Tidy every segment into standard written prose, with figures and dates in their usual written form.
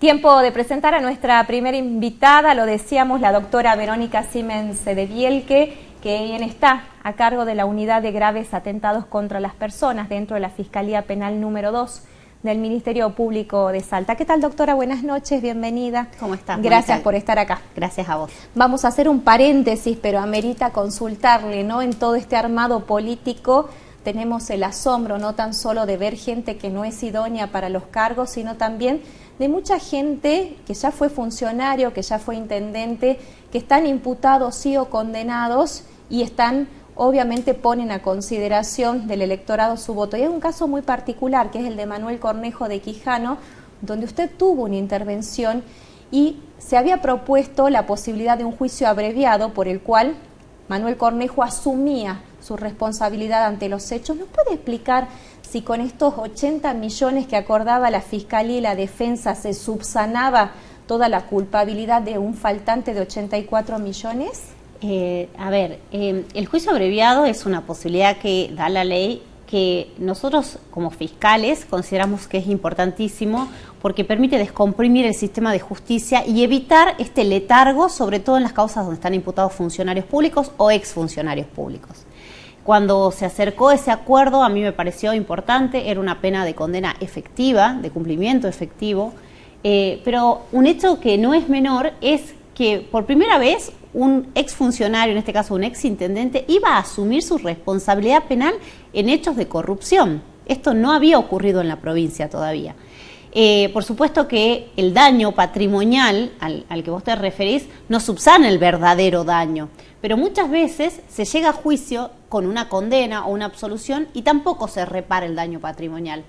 Tiempo de presentar a nuestra primera invitada, lo decíamos, la doctora Verónica Siemens de Bielke, quien está a cargo de la Unidad de Graves Atentados contra las Personas dentro de la Fiscalía Penal número 2 del Ministerio Público de Salta. ¿Qué tal, doctora? Buenas noches, bienvenida. ¿Cómo estás? Gracias por estar acá. Gracias a vos. Vamos a hacer un paréntesis, pero amerita consultarle, ¿no? En todo este armado político tenemos el asombro, no tan solo de ver gente que no es idónea para los cargos, sino también de mucha gente que ya fue funcionario, que ya fue intendente, que están imputados sí o condenados y están, obviamente ponen a consideración del electorado su voto. Y hay un caso muy particular, que es el de Manuel Cornejo de Quijano, donde usted tuvo una intervención y se había propuesto la posibilidad de un juicio abreviado por el cual Manuel Cornejo asumía su responsabilidad ante los hechos. ¿Nos puede explicar si con estos 80 millones que acordaba la Fiscalía y la Defensa se subsanaba toda la culpabilidad de un faltante de 84 millones? El juicio abreviado es una posibilidad que da la ley que nosotros como fiscales consideramos que es importantísimo porque permite descomprimir el sistema de justicia y evitar este letargo, sobre todo en las causas donde están imputados funcionarios públicos o exfuncionarios públicos. Cuando se acercó ese acuerdo, a mí me pareció importante, era una pena de condena efectiva, de cumplimiento efectivo, pero un hecho que no es menor es que por primera vez un exfuncionario, en este caso un exintendente, iba a asumir su responsabilidad penal en hechos de corrupción. Esto no había ocurrido en la provincia todavía. Por supuesto que el daño patrimonial al que vos te referís no subsana el verdadero daño, pero muchas veces se llega a juicio con una condena o una absolución y tampoco se repara el daño patrimonial.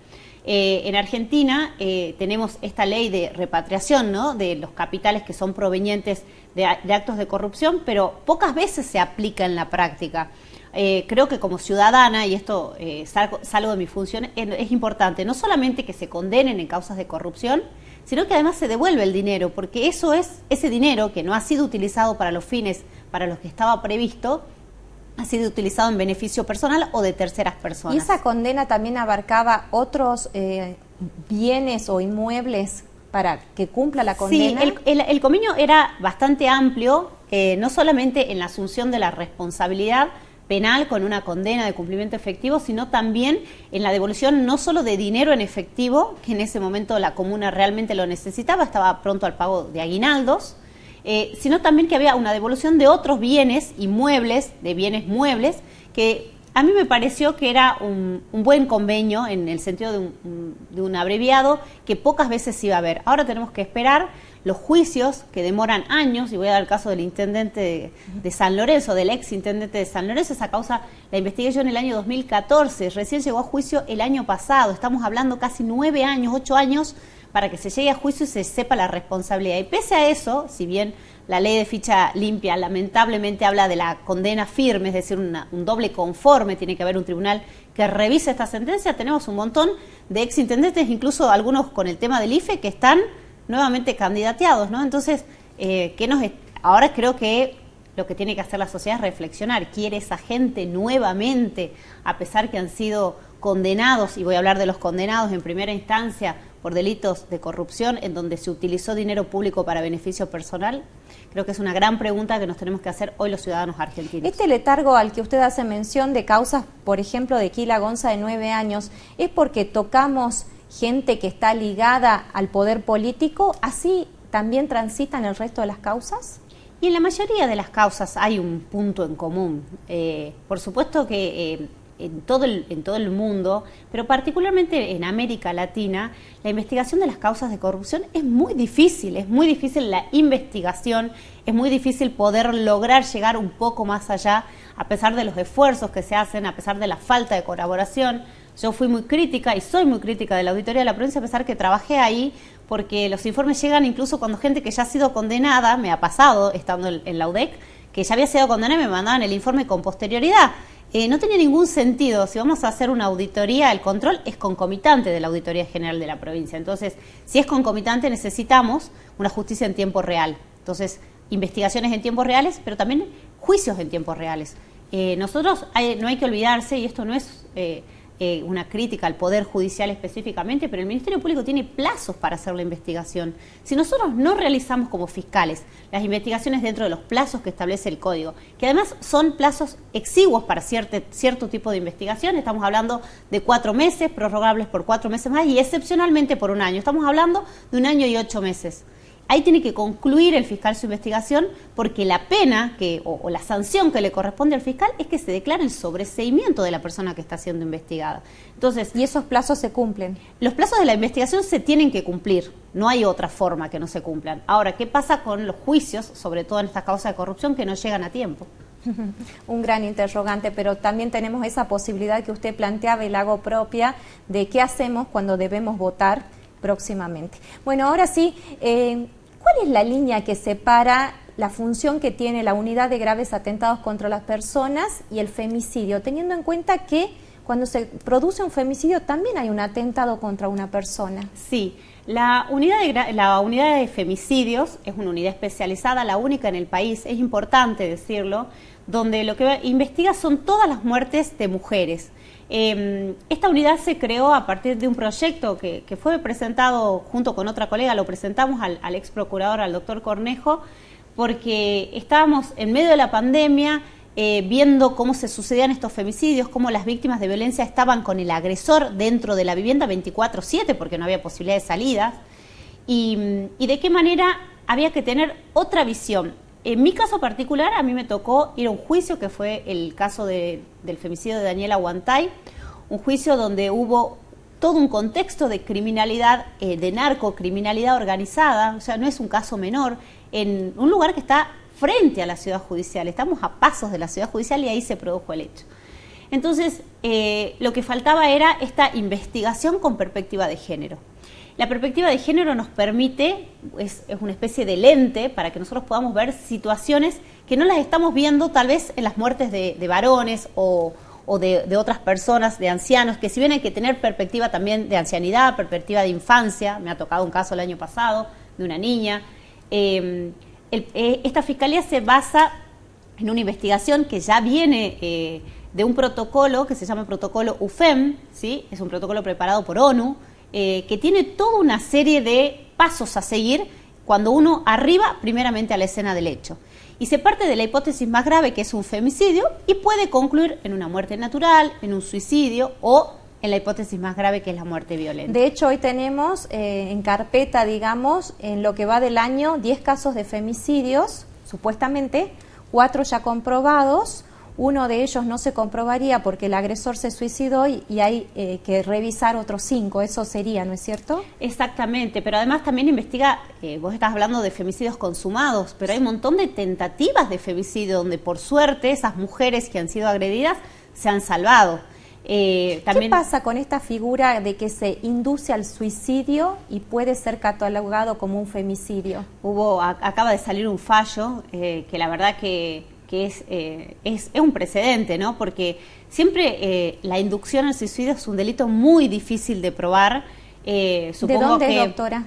En Argentina tenemos esta ley de repatriación, ¿no?, de los capitales que son provenientes de actos de corrupción, pero pocas veces se aplica en la práctica. Creo que como ciudadana, y esto salgo de mi función, es importante no solamente que se condenen en causas de corrupción, sino que además se devuelve el dinero, porque eso es ese dinero que no ha sido utilizado para los fines para los que estaba previsto, ha sido utilizado en beneficio personal o de terceras personas. ¿Y esa condena también abarcaba otros bienes o inmuebles para que cumpla la condena? Sí, el convenio era bastante amplio, no solamente en la asunción de la responsabilidad penal con una condena de cumplimiento efectivo, sino también en la devolución no solo de dinero en efectivo, que en ese momento la comuna realmente lo necesitaba, estaba pronto al pago de aguinaldos, sino también que había una devolución de otros bienes inmuebles, de bienes muebles, que a mí me pareció que era un buen convenio en el sentido de un abreviado que pocas veces se iba a ver. Ahora tenemos que esperar los juicios que demoran años, y voy a dar el caso del intendente de San Lorenzo, del ex intendente de San Lorenzo. Esa causa la investigué yo en el año 2014, recién llegó a juicio el año pasado, estamos hablando casi 9 años, 8 años, para que se llegue a juicio y se sepa la responsabilidad. Y pese a eso, si bien la ley de ficha limpia lamentablemente habla de la condena firme, es decir, un doble conforme, tiene que haber un tribunal que revise esta sentencia, tenemos un montón de exintendentes, incluso algunos con el tema del IFE, que están nuevamente candidateados, ¿no? Entonces, ahora creo que lo que tiene que hacer la sociedad es reflexionar. ¿Quiere esa gente nuevamente, a pesar que han sido condenados, y voy a hablar de los condenados en primera instancia por delitos de corrupción, en donde se utilizó dinero público para beneficio personal? Creo que es una gran pregunta que nos tenemos que hacer hoy los ciudadanos argentinos. Este letargo al que usted hace mención de causas, por ejemplo, de Quila Gonza de 9 años, ¿es porque tocamos gente que está ligada al poder político? ¿Así también transitan el resto de las causas? Y en la mayoría de las causas hay un punto en común. Por supuesto que en todo el mundo, pero particularmente en América Latina, la investigación de las causas de corrupción es muy difícil la investigación, es muy difícil poder lograr llegar un poco más allá, a pesar de los esfuerzos que se hacen, a pesar de la falta de colaboración. Yo fui muy crítica y soy muy crítica de la Auditoría de la Provincia, a pesar que trabajé ahí, porque los informes llegan incluso cuando gente que ya ha sido condenada, me ha pasado estando en la UDEC, que ya había sido condenada y me mandaban el informe con posterioridad. No tenía ningún sentido. Si vamos a hacer una auditoría, el control es concomitante de la Auditoría General de la Provincia. Entonces, si es concomitante, necesitamos una justicia en tiempo real. Entonces, investigaciones en tiempos reales, pero también juicios en tiempos reales. Nosotros, no hay que olvidarse, y esto no es una crítica al Poder Judicial específicamente, pero el Ministerio Público tiene plazos para hacer la investigación. Si nosotros no realizamos como fiscales las investigaciones dentro de los plazos que establece el Código, que además son plazos exiguos para cierto tipo de investigación, estamos hablando de 4 meses, prorrogables por 4 meses más y excepcionalmente por 1 año, estamos hablando de 1 año y 8 meses. Ahí tiene que concluir el fiscal su investigación porque la pena o la sanción que le corresponde al fiscal es que se declare el sobreseimiento de la persona que está siendo investigada. Entonces, ¿y esos plazos se cumplen? Los plazos de la investigación se tienen que cumplir, no hay otra forma que no se cumplan. Ahora, ¿qué pasa con los juicios, sobre todo en estas causas de corrupción, que no llegan a tiempo? Un gran interrogante, pero también tenemos esa posibilidad que usted planteaba y la hago propia de qué hacemos cuando debemos votar próximamente. Bueno, ahora sí, ¿cuál es la línea que separa la función que tiene la unidad de graves atentados contra las personas y el femicidio, teniendo en cuenta que cuando se produce un femicidio también hay un atentado contra una persona? Sí, la unidad de femicidios es una unidad especializada, la única en el país, es importante decirlo, donde lo que investiga son todas las muertes de mujeres. Esta unidad se creó a partir de un proyecto que fue presentado junto con otra colega, lo presentamos al ex procurador, al doctor Cornejo, porque estábamos en medio de la pandemia viendo cómo se sucedían estos femicidios, cómo las víctimas de violencia estaban con el agresor dentro de la vivienda 24/7 porque no había posibilidad de salida, y de qué manera había que tener otra visión. En mi caso particular, a mí me tocó ir a un juicio que fue el caso del femicidio de Daniela Guantay, un juicio donde hubo todo un contexto de criminalidad, de narcocriminalidad organizada, o sea, no es un caso menor, en un lugar que está frente a la ciudad judicial, estamos a pasos de la ciudad judicial y ahí se produjo el hecho. Entonces, lo que faltaba era esta investigación con perspectiva de género. La perspectiva de género nos permite, es una especie de lente para que nosotros podamos ver situaciones que no las estamos viendo tal vez en las muertes de varones o de otras personas, de ancianos, que si bien hay que tener perspectiva también de ancianidad, perspectiva de infancia, me ha tocado un caso el año pasado de una niña, esta fiscalía se basa en una investigación que ya viene de un protocolo que se llama protocolo UFEM, ¿sí? Es un protocolo preparado por ONU, que tiene toda una serie de pasos a seguir cuando uno arriba primeramente a la escena del hecho. Y se parte de la hipótesis más grave, que es un femicidio, y puede concluir en una muerte natural, en un suicidio o en la hipótesis más grave, que es la muerte violenta. De hecho, hoy tenemos en carpeta, digamos, en lo que va del año, 10 casos de femicidios, supuestamente, 4 ya comprobados. Uno de ellos no se comprobaría porque el agresor se suicidó y hay que revisar otros 5, eso sería, ¿no es cierto? Exactamente, pero además también investiga, vos estás hablando de femicidios consumados, pero hay un montón de tentativas de femicidio donde por suerte esas mujeres que han sido agredidas se han salvado. También, ¿qué pasa con esta figura de que se induce al suicidio y puede ser catalogado como un femicidio? Acaba de salir un fallo que la verdad que es un precedente, ¿no? Porque siempre la inducción al suicidio es un delito muy difícil de probar. Supongo. ¿De dónde, doctora?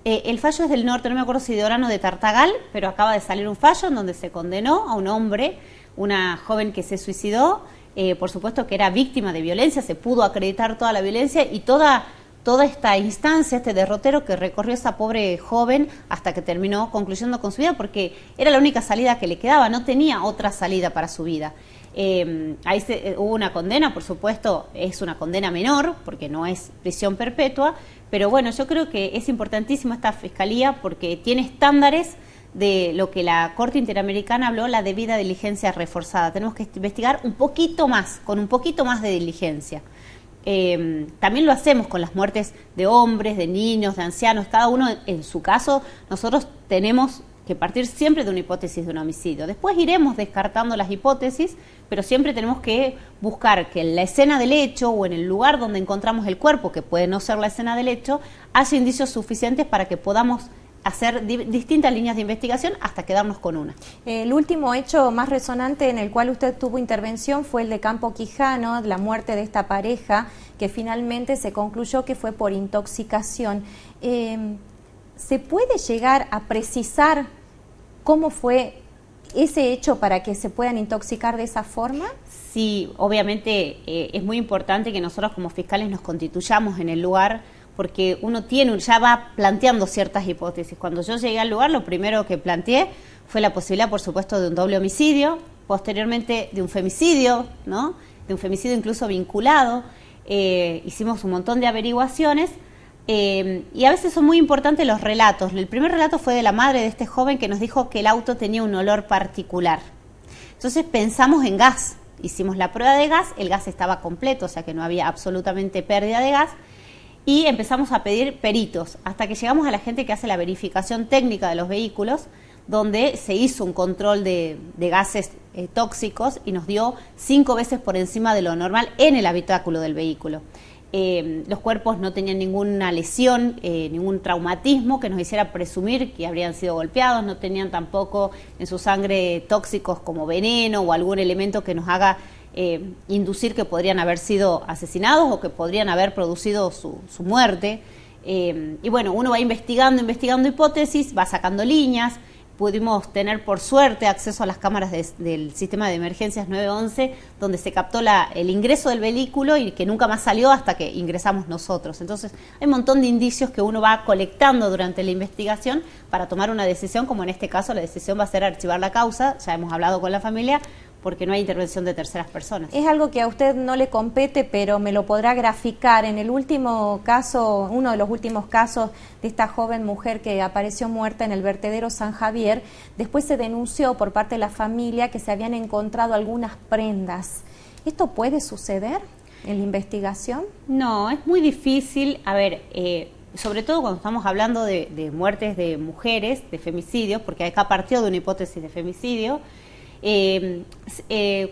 El fallo es del norte, no me acuerdo si de Orán o de Tartagal, pero acaba de salir un fallo en donde se condenó a un hombre, una joven que se suicidó, por supuesto que era víctima de violencia, se pudo acreditar toda la violencia y toda esta instancia, este derrotero que recorrió esa pobre joven hasta que terminó concluyendo con su vida, porque era la única salida que le quedaba, no tenía otra salida para su vida. Ahí hubo una condena, por supuesto, es una condena menor, porque no es prisión perpetua, pero bueno, yo creo que es importantísima esta fiscalía porque tiene estándares de lo que la Corte Interamericana habló, la debida diligencia reforzada. Tenemos que investigar un poquito más, con un poquito más de diligencia. También lo hacemos con las muertes de hombres, de niños, de ancianos, cada uno en su caso. Nosotros tenemos que partir siempre de una hipótesis de un homicidio. Después iremos descartando las hipótesis, pero siempre tenemos que buscar que en la escena del hecho o en el lugar donde encontramos el cuerpo, que puede no ser la escena del hecho, haya indicios suficientes para que podamos hacer distintas líneas de investigación hasta quedarnos con una. El último hecho más resonante en el cual usted tuvo intervención fue el de Campo Quijano, la muerte de esta pareja, que finalmente se concluyó que fue por intoxicación. ¿Se puede llegar a precisar cómo fue ese hecho para que se puedan intoxicar de esa forma? Sí, obviamente es muy importante que nosotros como fiscales nos constituyamos en el lugar, porque uno ya va planteando ciertas hipótesis. Cuando yo llegué al lugar, lo primero que planteé fue la posibilidad, por supuesto, de un doble homicidio, posteriormente de un femicidio, ¿no? De un femicidio incluso vinculado. Hicimos un montón de averiguaciones y a veces son muy importantes los relatos. El primer relato fue de la madre de este joven que nos dijo que el auto tenía un olor particular. Entonces pensamos en gas, hicimos la prueba de gas, el gas estaba completo, o sea que no había absolutamente pérdida de gas, y empezamos a pedir peritos, hasta que llegamos a la gente que hace la verificación técnica de los vehículos, donde se hizo un control de gases tóxicos y nos dio 5 veces por encima de lo normal en el habitáculo del vehículo. Los cuerpos no tenían ninguna lesión, ningún traumatismo que nos hiciera presumir que habrían sido golpeados, no tenían tampoco en su sangre tóxicos como veneno o algún elemento que nos haga inducir que podrían haber sido asesinados o que podrían haber producido su muerte. Y bueno, uno va investigando hipótesis, va sacando líneas. Pudimos tener, por suerte, acceso a las cámaras del sistema de emergencias 911, donde se captó el ingreso del vehículo y que nunca más salió hasta que ingresamos nosotros. Entonces, hay un montón de indicios que uno va colectando durante la investigación para tomar una decisión, como en este caso la decisión va a ser archivar la causa. Ya hemos hablado con la familia, porque no hay intervención de terceras personas. Es algo que a usted no le compete, pero me lo podrá graficar. En el último caso, uno de los últimos casos de esta joven mujer que apareció muerta en el vertedero San Javier, después se denunció por parte de la familia que se habían encontrado algunas prendas. ¿Esto puede suceder en la investigación? No, es muy difícil. A ver, sobre todo cuando estamos hablando de muertes de mujeres, de femicidios, porque acá partió de una hipótesis de femicidio.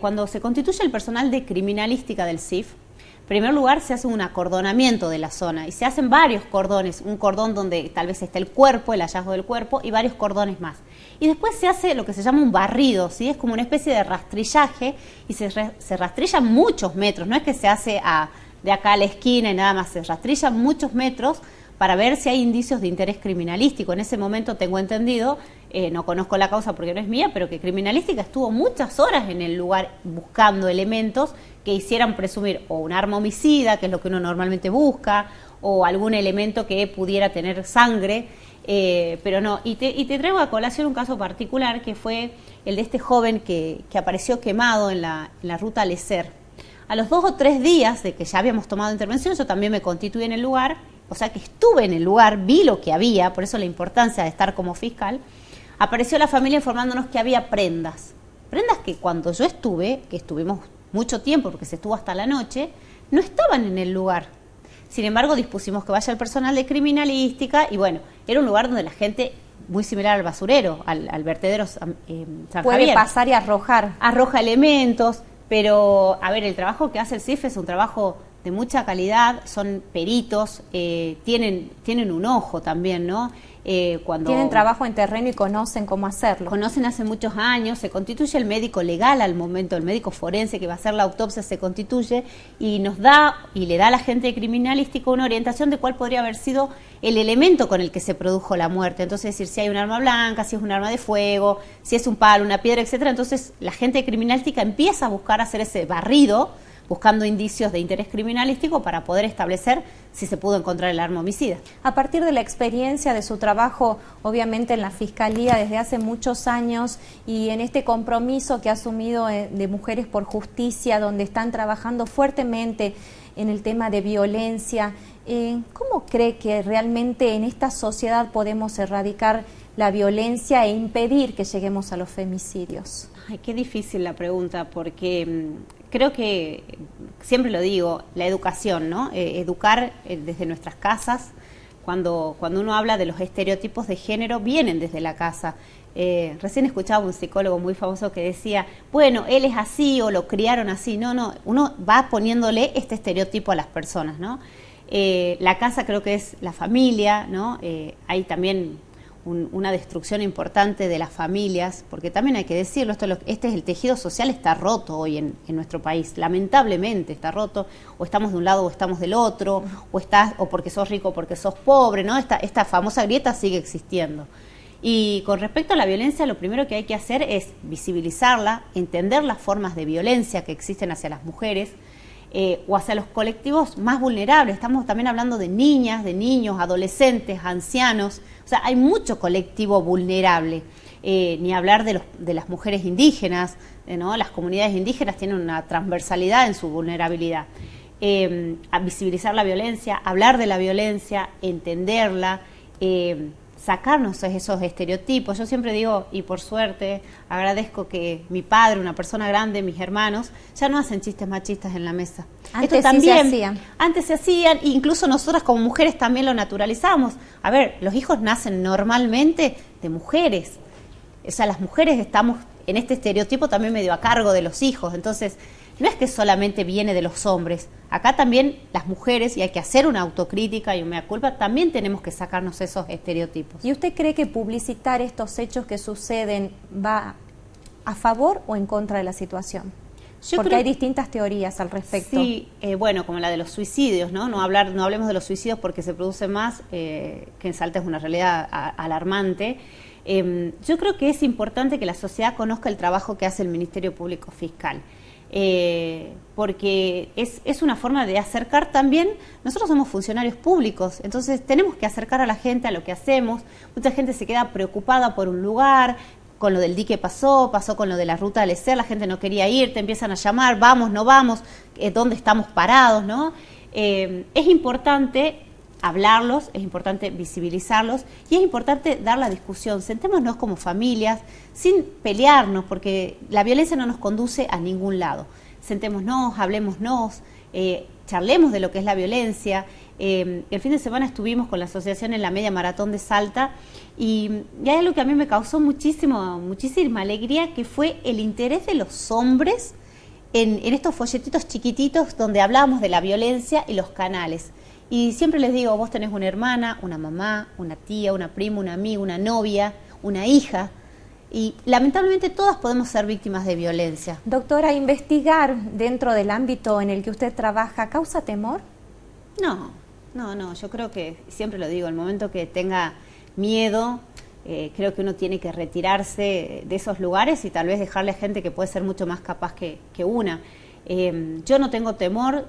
Cuando se constituye el personal de criminalística del CIF, en primer lugar se hace un acordonamiento de la zona y se hacen varios cordones, un cordón donde tal vez esté el cuerpo, el hallazgo del cuerpo y varios cordones más. Y después se hace lo que se llama un barrido, ¿sí? Es como una especie de rastrillaje y se rastrillan muchos metros, no es que se hace de acá a la esquina y nada más, se rastrillan muchos metros para ver si hay indicios de interés criminalístico. En ese momento tengo entendido, no conozco la causa porque no es mía, pero que criminalística estuvo muchas horas en el lugar buscando elementos que hicieran presumir o un arma homicida, que es lo que uno normalmente busca, o algún elemento que pudiera tener sangre, pero no. Y te traigo a colación un caso particular que fue el de este joven que apareció quemado en la ruta Lecer. A los 2 o 3 días de que ya habíamos tomado intervención, yo también me constituí en el lugar, o sea que estuve en el lugar, vi lo que había, por eso la importancia de estar como fiscal. Apareció la familia informándonos que había prendas que cuando yo estuve, que estuvimos mucho tiempo porque se estuvo hasta la noche, no estaban en el lugar. Sin embargo, dispusimos que vaya el personal de criminalística y bueno, era un lugar donde la gente, muy similar al basurero, al vertedero San Javier, puede pasar y arrojar. Arroja elementos, pero a ver, el trabajo que hace el CIF es un trabajo de mucha calidad, son peritos, tienen un ojo también, ¿no? Tienen trabajo en terreno y conocen cómo hacerlo. Conocen hace muchos años, se constituye el médico legal al momento, el médico forense que va a hacer la autopsia se constituye y nos da y le da a la gente criminalística una orientación de cuál podría haber sido el elemento con el que se produjo la muerte. Entonces, decir si hay un arma blanca, si es un arma de fuego, si es un palo, una piedra, etcétera. Entonces, la gente criminalística empieza a buscar hacer ese barrido, buscando indicios de interés criminalístico para poder establecer si se pudo encontrar el arma homicida. A partir de la experiencia de su trabajo, obviamente en la Fiscalía desde hace muchos años y en este compromiso que ha asumido de Mujeres por Justicia, donde están trabajando fuertemente en el tema de violencia, ¿cómo cree que realmente en esta sociedad podemos erradicar la violencia e impedir que lleguemos a los femicidios? Ay, qué difícil la pregunta, porque creo que, siempre lo digo, la educación, ¿no? Educar desde nuestras casas, cuando uno habla de los estereotipos de género, vienen desde la casa. Recién escuchaba un psicólogo muy famoso que decía, bueno, él es así o lo criaron así. No, uno va poniéndole este estereotipo a las personas, ¿no? La casa creo que es la familia, ¿no? Hay también una destrucción importante de las familias, porque también hay que decirlo, este es el tejido social, está roto hoy en nuestro país, lamentablemente está roto, o estamos de un lado o estamos del otro, o porque sos rico o porque sos pobre, ¿no? Esta famosa grieta sigue existiendo. Y con respecto a la violencia, lo primero que hay que hacer es visibilizarla, entender las formas de violencia que existen hacia las mujeres o hacia los colectivos más vulnerables. Estamos también hablando de niñas, de niños, adolescentes, ancianos. O sea, hay mucho colectivo vulnerable. Ni hablar de las mujeres indígenas, ¿no? Las comunidades indígenas tienen una transversalidad en su vulnerabilidad. A visibilizar la violencia, hablar de la violencia, entenderla, sacarnos esos estereotipos. Yo siempre digo, y por suerte agradezco que mi padre, una persona grande, mis hermanos, ya no hacen chistes machistas en la mesa. Antes Esto también, sí se hacían. Antes se hacían, incluso nosotras como mujeres también lo naturalizamos. A ver, los hijos nacen normalmente de mujeres. O sea, las mujeres estamos en este estereotipo también medio a cargo de los hijos. Entonces, no es que solamente viene de los hombres. Acá también las mujeres, y hay que hacer una autocrítica y un mea culpa, también tenemos que sacarnos esos estereotipos. ¿Y usted cree que publicitar estos hechos que suceden va a favor o en contra de la situación? Porque hay distintas teorías al respecto. Sí, bueno, como la de los suicidios, ¿no? No hablemos de los suicidios porque se produce más, que en Salta es una realidad alarmante. Yo creo que es importante que la sociedad conozca el trabajo que hace el Ministerio Público Fiscal. Porque es una forma de acercar también, nosotros somos funcionarios públicos, entonces tenemos que acercar a la gente a lo que hacemos. Mucha gente se queda preocupada por un lugar, con lo del dique pasó con lo de la ruta del ESER, la gente no quería ir, te empiezan a llamar, vamos, no vamos, ¿dónde estamos parados? ¿No? Es importante hablarlos, es importante visibilizarlos y es importante dar la discusión. Sentémonos como familias sin pelearnos, porque la violencia no nos conduce a ningún lado. Sentémonos, hablémonos, charlemos de lo que es la violencia. El fin de semana estuvimos con la asociación en la media maratón de Salta y hay algo que a mí me causó muchísima alegría, que fue el interés de los hombres en estos folletitos chiquititos donde hablábamos de la violencia y los canales. Y siempre les digo, vos tenés una hermana, una mamá, una tía, una prima, una amiga, una novia, una hija, y lamentablemente todas podemos ser víctimas de violencia. Doctora, ¿investigar dentro del ámbito en el que usted trabaja causa temor? No, yo creo que, siempre lo digo, el momento que tenga miedo, creo que uno tiene que retirarse de esos lugares y tal vez dejarle a gente que puede ser mucho más capaz que una. Yo no tengo temor,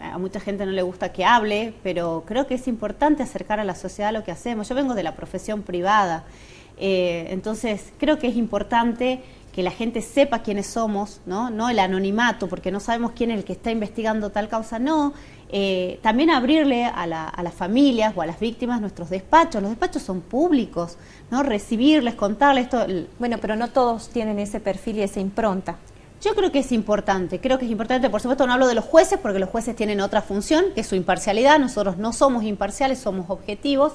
a mucha gente no le gusta que hable, pero creo que es importante acercar a la sociedad lo que hacemos. Yo vengo de la profesión privada, entonces creo que es importante que la gente sepa quiénes somos, no el anonimato, porque no sabemos quién es el que está investigando tal causa, no. También abrirle a las familias o a las víctimas nuestros despachos. Los despachos son públicos, ¿no? Recibirles, contarles esto. Bueno, pero no todos tienen ese perfil y esa impronta. Yo creo que es importante, por supuesto no hablo de los jueces porque los jueces tienen otra función, que es su imparcialidad. Nosotros no somos imparciales, somos objetivos,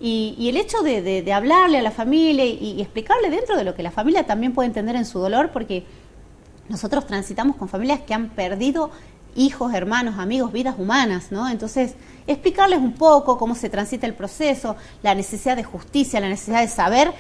y el hecho de hablarle a la familia y explicarle dentro de lo que la familia también puede entender en su dolor, porque nosotros transitamos con familias que han perdido hijos, hermanos, amigos, vidas humanas, ¿no? Entonces, explicarles un poco cómo se transita el proceso, la necesidad de justicia, la necesidad de saber,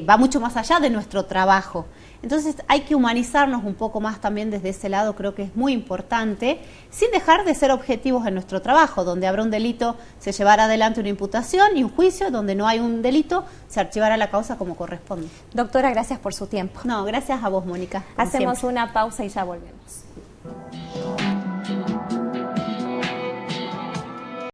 va mucho más allá de nuestro trabajo. Entonces hay que humanizarnos un poco más también desde ese lado, creo que es muy importante, sin dejar de ser objetivos en nuestro trabajo. Donde habrá un delito se llevará adelante una imputación y un juicio, donde no hay un delito se archivará la causa como corresponde. Doctora, gracias por su tiempo. No, gracias a vos, Mónica. Hacemos una pausa y ya volvemos.